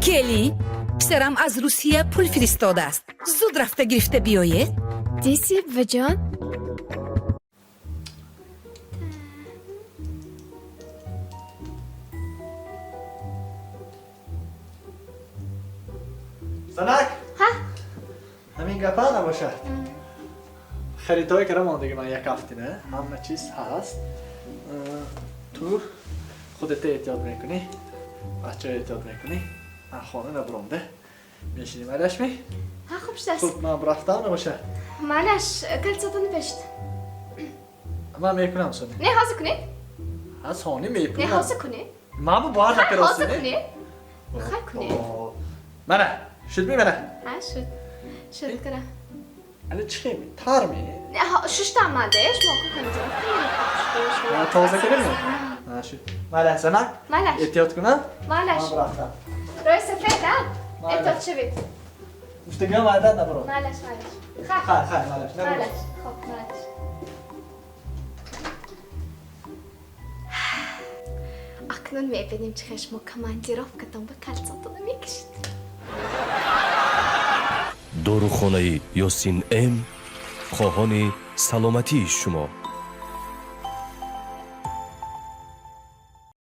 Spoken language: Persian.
کلی پسرم از روسیه پول فرستاده است. زود رفته گرفته بیایید. دیسی و جان سنک ها همین گپا نباشه. خریدای کردم آن دیگه من یک هفته نه همه چیز هست. تو خودت احتیاط میکنی، بچه احتیاط میکنی. من خانه نبرونده میشینی مالش می؟ ها خوب شدست خود من برفتم نباشه. معلش کلتاتو نبشت من میکنم سونی. نه حاضر کنی؟ از هانی نه میکنم. حاضر کنی؟ من با باید خیلی حاضر نکراستی کنی؟ خیلی کنی؟ منه شد می منه. ها شد کنه اله چی می؟ تار می؟ نه ششتم مادهش موقع کنی تازه کنی می؟ نه شد. ماله سنک معلش احتیاط کنم. معلش من برفتم. روی سفید ها؟ معلش. اتات شوید گفتگم عدد نبرون. معلش خیر مالش معلش خب معلش اکنون میبینیم چشم و کماندیروف که دنبال کلتاتو میکشید داروخانه یاسین ام خواهان سلامتی شما